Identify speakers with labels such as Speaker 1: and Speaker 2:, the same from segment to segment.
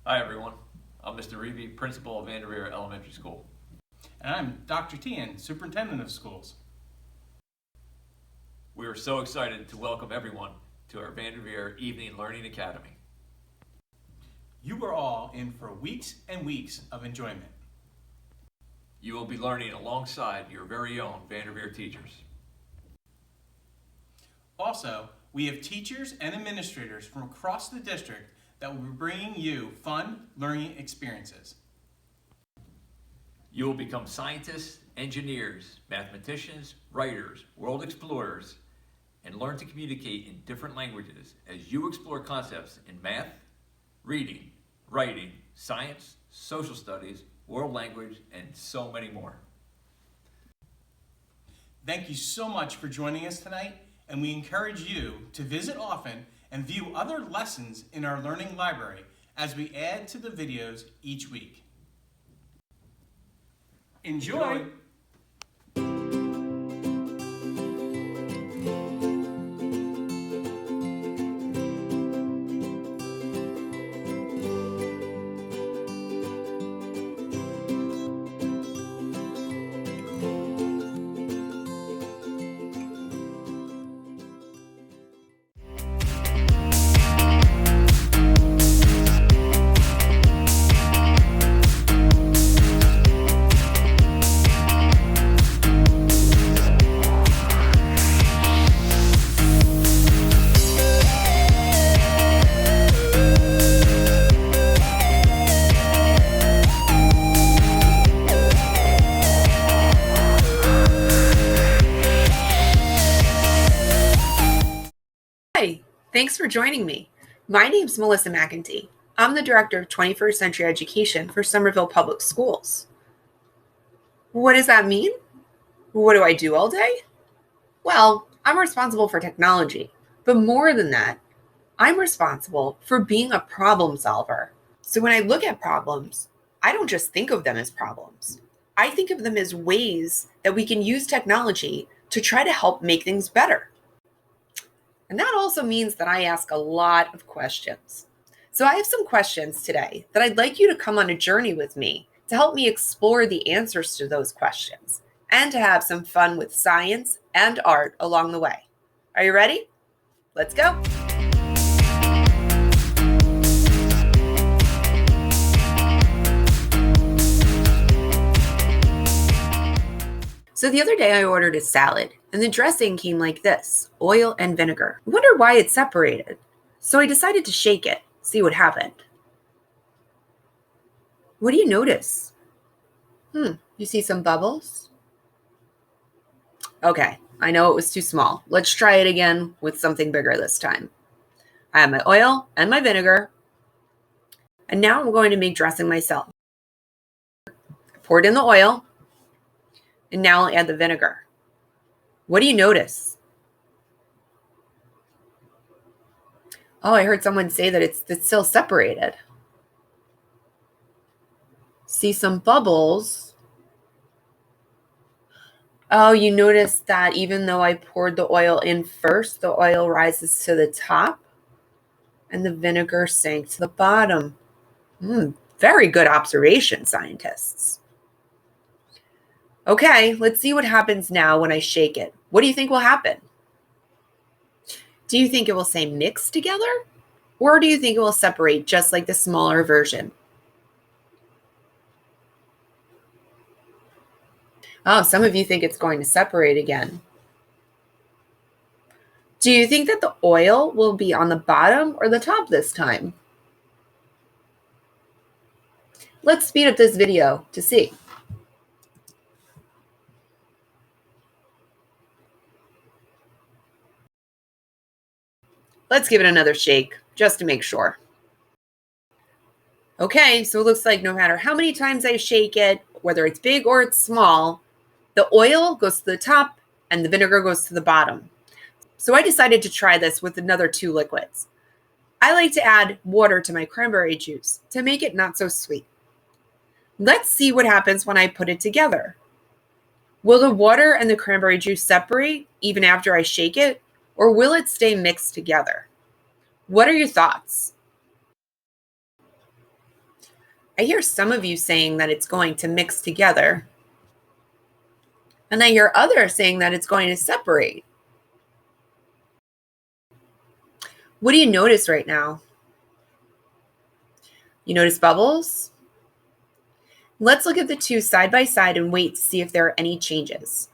Speaker 1: Hi everyone, I'm Mr. Reevy, Principal of Vanderveer Elementary School.
Speaker 2: And I'm Dr. Tian, Superintendent of Schools.
Speaker 1: We are so excited to welcome everyone to our Vanderveer Evening Learning Academy.
Speaker 2: You are all in for weeks and weeks of enjoyment.
Speaker 1: You will be learning alongside your very own Vanderveer teachers.
Speaker 2: Also, we have teachers and administrators from across the district that will be bringing you fun learning experiences.
Speaker 1: You will become scientists, engineers, mathematicians, writers, world explorers, and learn to communicate in different languages as you explore concepts in math, reading, writing, science, social studies, world language, and so many more.
Speaker 2: Thank you so much for joining us tonight, and we encourage you to visit often and view other lessons in our learning library as we add to the videos each week. Enjoy.
Speaker 3: Hi, thanks for joining me. My name's Melissa McEntee. I'm the Director of 21st Century Education for Somerville Public Schools. What does that mean? What do I do all day? Well, I'm responsible for technology, but more than that, I'm responsible for being a problem solver. So when I look at problems, I don't just think of them as problems. I think of them as ways that we can use technology to try to help make things better. And that also means that I ask a lot of questions. So I have some questions today that I'd like you to come on a journey with me to help me explore the answers to those questions and to have some fun with science and art along the way. Are you ready? Let's go. So the other day I ordered a salad and the dressing came like this, oil and vinegar. I wondered why it separated. So I decided to shake it, see what happened. What do you notice? You see some bubbles? Okay, I know it was too small. Let's try it again with something bigger this time. I have my oil and my vinegar. And now I'm going to make dressing myself. I poured in the oil. And now I'll add the vinegar. What do you notice? Oh, I heard someone say that it's still separated. See some bubbles. Oh, you notice that even though I poured the oil in first, the oil rises to the top and the vinegar sank to the bottom. Very good observation, scientists. Okay, let's see what happens now when I shake it. What do you think will happen? Do you think it will say mix together? Or do you think it will separate just like the smaller version? Oh, some of you think it's going to separate again. Do you think that the oil will be on the bottom or the top this time? Let's speed up this video to see. Let's give it another shake just to make sure. Okay, so it looks like no matter how many times I shake it, whether it's big or it's small, the oil goes to the top and the vinegar goes to the bottom. So I decided to try this with another two liquids. I like to add water to my cranberry juice to make it not so sweet. Let's see what happens when I put it together. Will the water and the cranberry juice separate even after I shake it, or will it stay mixed together? What are your thoughts? I hear some of you saying that it's going to mix together, and I hear others saying that it's going to separate. What do you notice right now? You notice bubbles? Let's look at the two side by side and wait to see if there are any changes.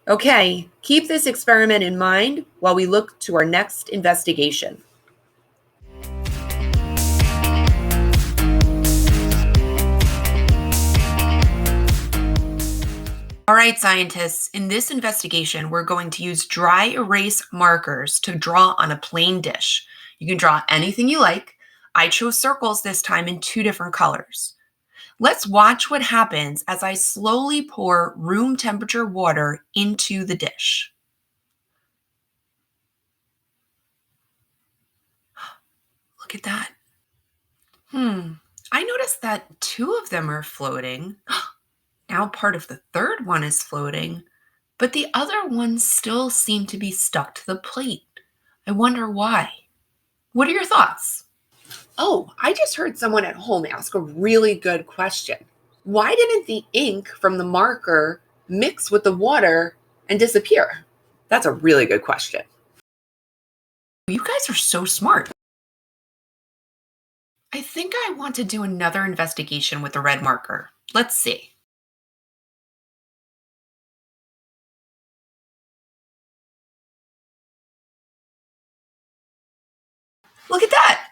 Speaker 3: Okay, keep this experiment in mind while we look to our next investigation. All right, scientists, in this investigation, we're going to use dry erase markers to draw on a plain dish. You can draw anything you like. I chose circles this time in 2 different colors. Let's watch what happens as I slowly pour room temperature water into the dish. Look at that. I noticed that 2 of them are floating. Now part of the third one is floating, but the other ones still seem to be stuck to the plate. I wonder why. What are your thoughts? Oh, I just heard someone at home ask a really good question. Why didn't the ink from the marker mix with the water and disappear? That's a really good question. You guys are so smart. I think I want to do another investigation with the red marker. Let's see. Look at that!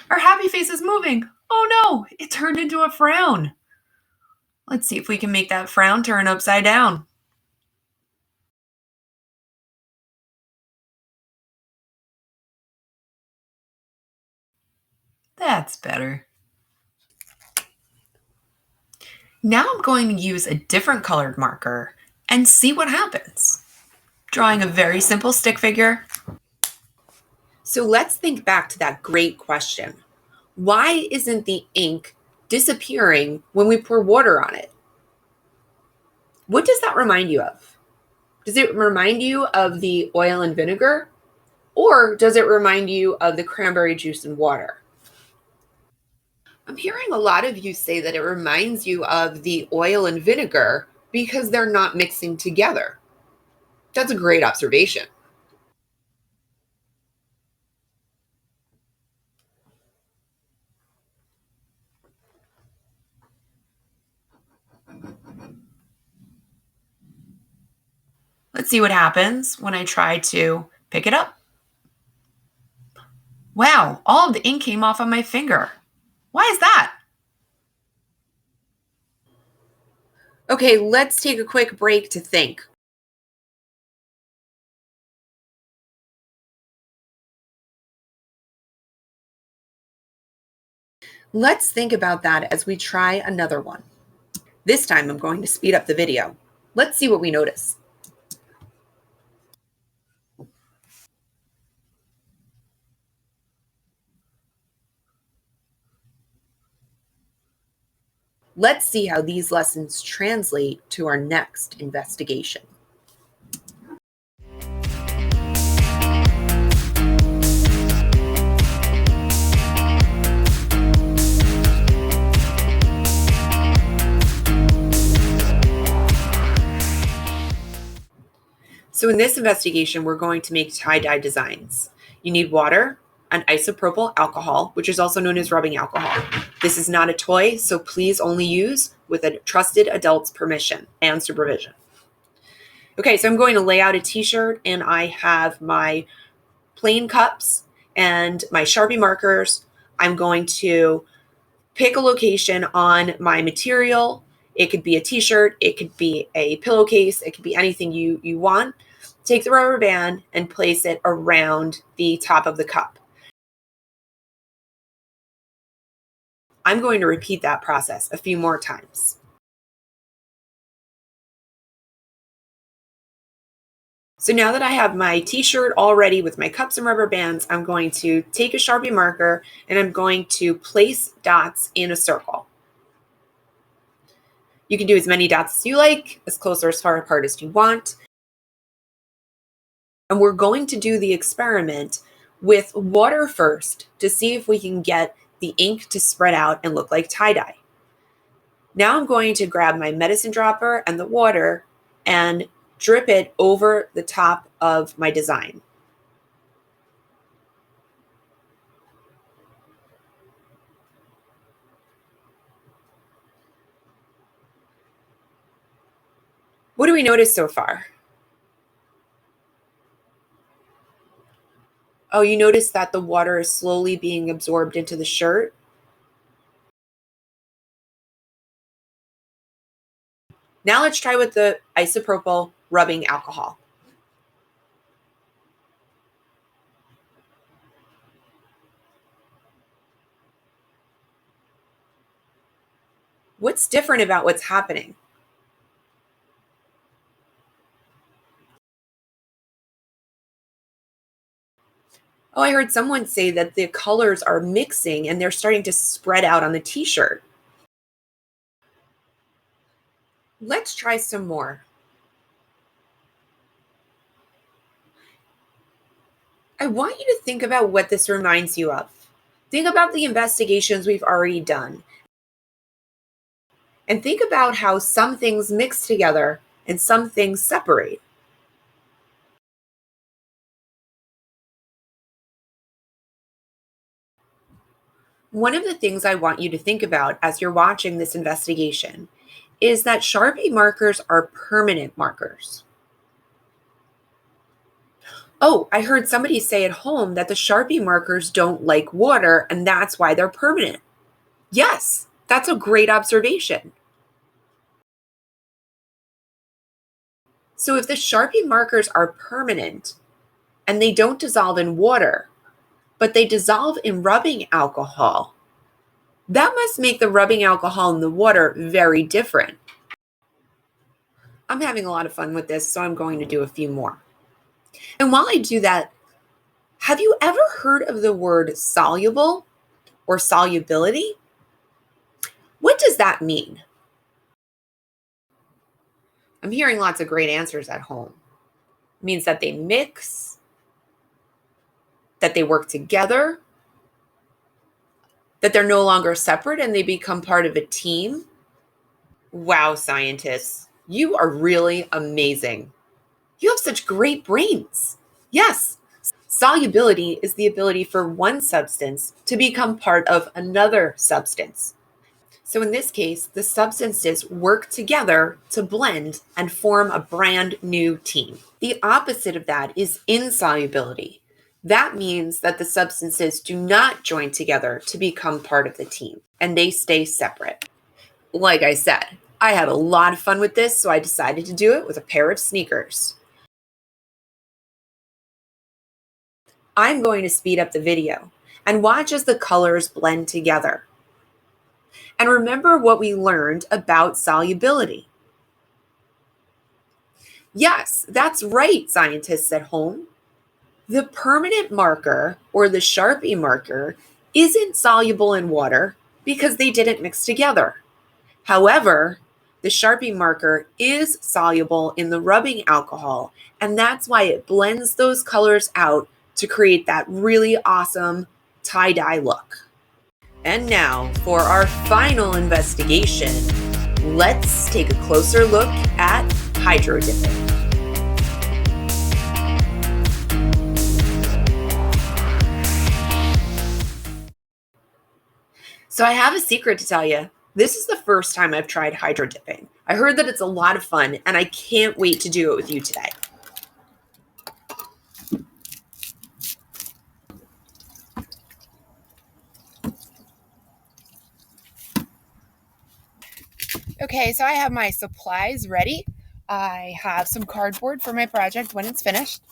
Speaker 3: Our happy face is moving. Oh no, it turned into a frown. Let's see if we can make that frown turn upside down. That's better. Now I'm going to use a different colored marker and see what happens. Drawing a very simple stick figure. So let's think back to that great question. Why isn't the ink disappearing when we pour water on it? What does that remind you of? Does it remind you of the oil and vinegar? Or does it remind you of the cranberry juice and water? I'm hearing a lot of you say that it reminds you of the oil and vinegar because they're not mixing together. That's a great observation. Let's see what happens when I try to pick it up. Wow, all of the ink came off on my finger. Why is that? Okay, let's take a quick break to think. Let's think about that as we try another one. This time I'm going to speed up the video. Let's see what we notice. Let's see how these lessons translate to our next investigation. So in this investigation, we're going to make tie-dye designs. You need water and isopropyl alcohol, which is also known as rubbing alcohol. This is not a toy, so please only use with a trusted adult's permission and supervision. Okay, so I'm going to lay out a t-shirt, and I have my plain cups and my Sharpie markers. I'm going to pick a location on my material. It could be a t-shirt, it could be a pillowcase, it could be anything you want. Take the rubber band and place it around the top of the cup. I'm going to repeat that process a few more times. So now that I have my t-shirt all ready with my cups and rubber bands, I'm going to take a Sharpie marker and I'm going to place dots in a circle. You can do as many dots as you like, as close or as far apart as you want. And we're going to do the experiment with water first to see if we can get the ink to spread out and look like tie-dye. Now I'm going to grab my medicine dropper and the water and drip it over the top of my design. What do we notice so far? Oh, you notice that the water is slowly being absorbed into the shirt? Now let's try with the isopropyl rubbing alcohol. What's different about what's happening? Oh, I heard someone say that the colors are mixing and they're starting to spread out on the t-shirt. Let's try some more. I want you to think about what this reminds you of. Think about the investigations we've already done. And think about how some things mix together and some things separate. One of the things I want you to think about as you're watching this investigation is that Sharpie markers are permanent markers. Oh, I heard somebody say at home that the Sharpie markers don't like water and that's why they're permanent. Yes, that's a great observation. So if the Sharpie markers are permanent and they don't dissolve in water, but they dissolve in rubbing alcohol, that must make the rubbing alcohol in the water very different. I'm having a lot of fun with this, so I'm going to do a few more. And while I do that, have you ever heard of the word soluble or solubility? What does that mean? I'm hearing lots of great answers at home. It means that they mix, that they work together, that they're no longer separate and they become part of a team. Wow, scientists, you are really amazing. You have such great brains. Yes, solubility is the ability for one substance to become part of another substance. So in this case, the substances work together to blend and form a brand new team. The opposite of that is insolubility. That means that the substances do not join together to become part of the team, and they stay separate. Like I said, I had a lot of fun with this, so I decided to do it with a pair of sneakers. I'm going to speed up the video and watch as the colors blend together. And remember what we learned about solubility. Yes, that's right, scientists at home. The permanent marker, or the Sharpie marker, isn't soluble in water because they didn't mix together. However, the Sharpie marker is soluble in the rubbing alcohol, and that's why it blends those colors out to create that really awesome tie-dye look. And now, for our final investigation, let's take a closer look at hydro dipping. So I have a secret to tell you. This is the first time I've tried hydro dipping. I heard that it's a lot of fun, and I can't wait to do it with you today. Okay, so I have my supplies ready. I have some cardboard for my project when it's finished.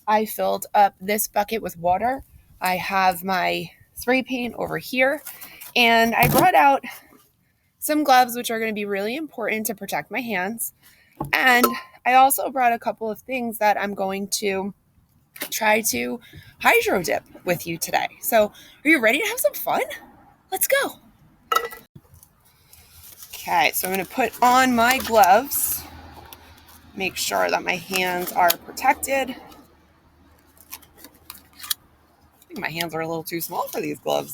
Speaker 3: I filled up this bucket with water. I have my spray paint over here, and I brought out some gloves, which are going to be really important to protect my hands. And I also brought a couple of things that I'm going to try to hydro dip with you today. So are you ready to have some fun? Let's go. Okay, so I'm going to put on my gloves. Make sure that my hands are protected. I think my hands are a little too small for these gloves.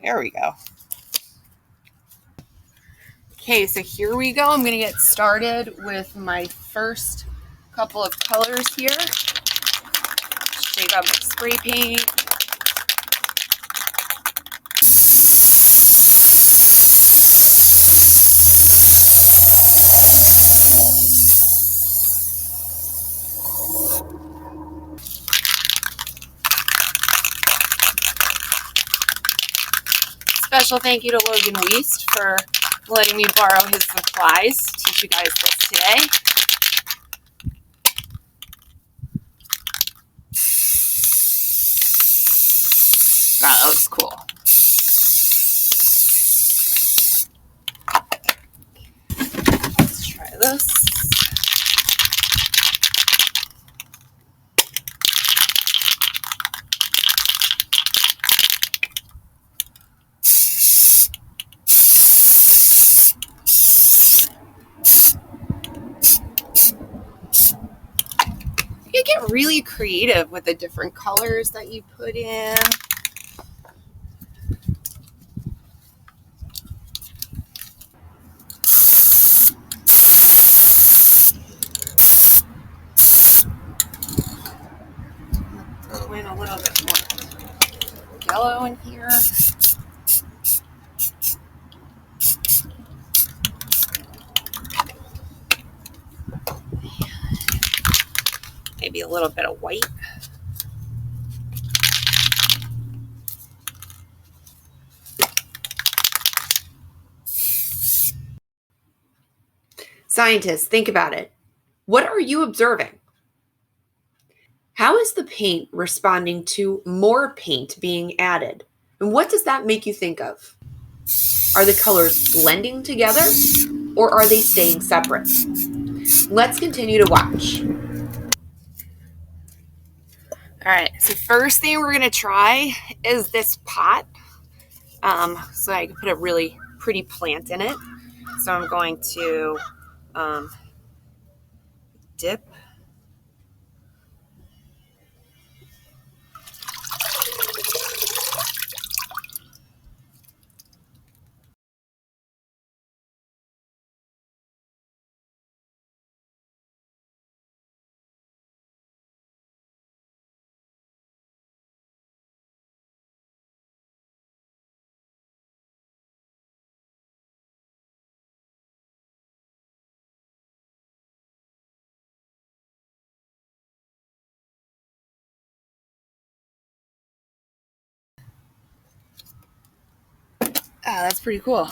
Speaker 3: There we go. Okay, so here we go. I'm going to get started with my first couple of colors here. Shake up my spray paint. Special thank you to Logan Weist for letting me borrow his supplies to teach you guys this today. Wow, that looks cool. Let's try this. You get really creative with the different colors that you put in. Throw in a little bit more yellow in here. Maybe a little bit of white. Scientists, think about it. What are you observing? How is the paint responding to more paint being added? And what does that make you think of? Are the colors blending together or are they staying separate? Let's continue to watch. All right, so first thing we're gonna try is this pot. So I can put a really pretty plant in it. So I'm going to dip. Oh, that's pretty cool.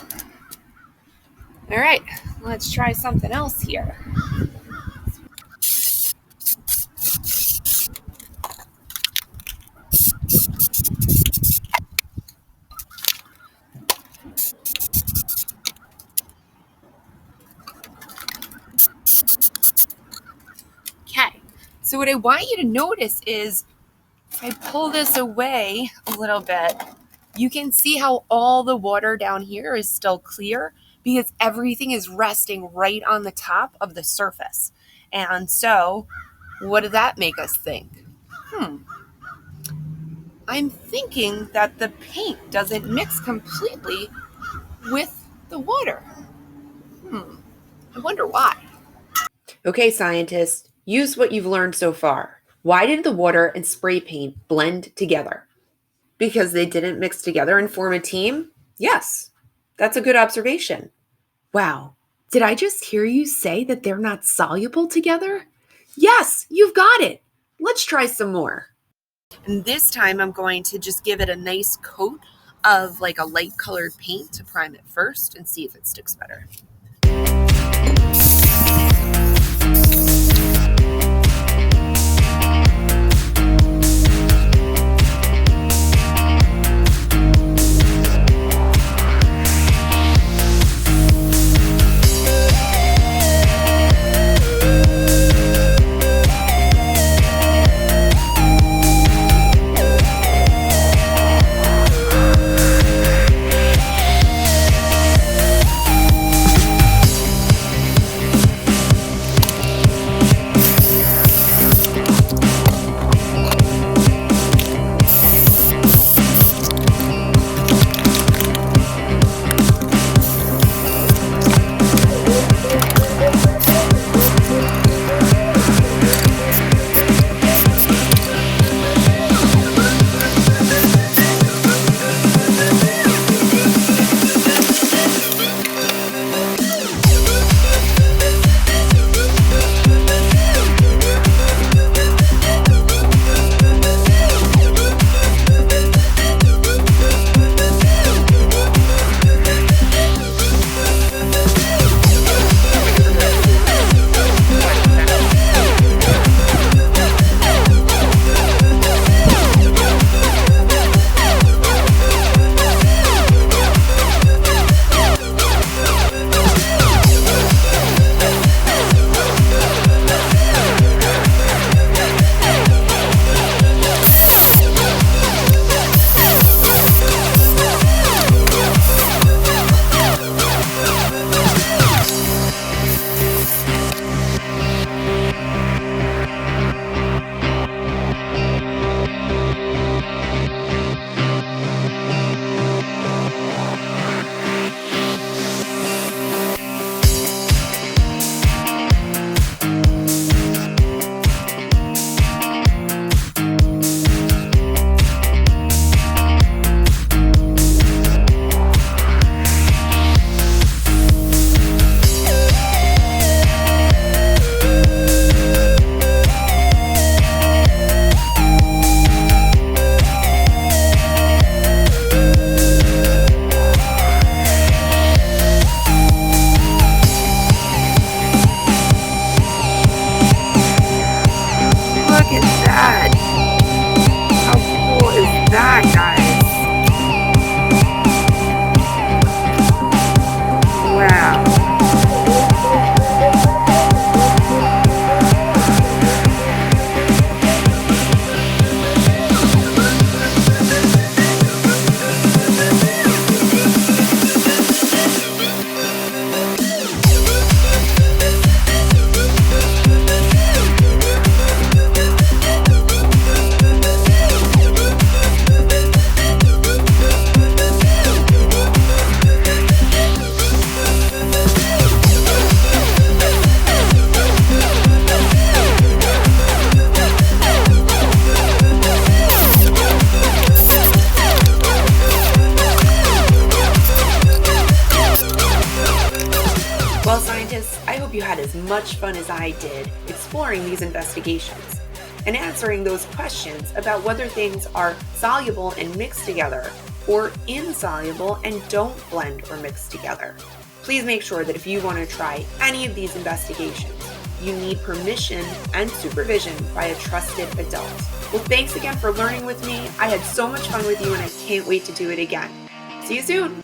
Speaker 3: All right, let's try something else here. Okay, so what I want you to notice is if I pull this away a little bit, you can see how all the water down here is still clear because everything is resting right on the top of the surface. And so what did that make us think? I'm thinking that the paint doesn't mix completely with the water. I wonder why. Okay, scientists, use what you've learned so far. Why did the water and spray paint blend together? Because they didn't mix together and form a team? Yes, that's a good observation. Wow, did I just hear you say that they're not soluble together? Yes, you've got it. Let's try some more. And this time I'm going to just give it a nice coat of like a light colored paint to prime it first and see if it sticks better. much fun as I did exploring these investigations and answering those questions about whether things are soluble and mixed together or insoluble and don't blend or mix together. Please make sure that if you want to try any of these investigations, you need permission and supervision by a trusted adult. Well, thanks again for learning with me. I had so much fun with you and I can't wait to do it again. See you soon.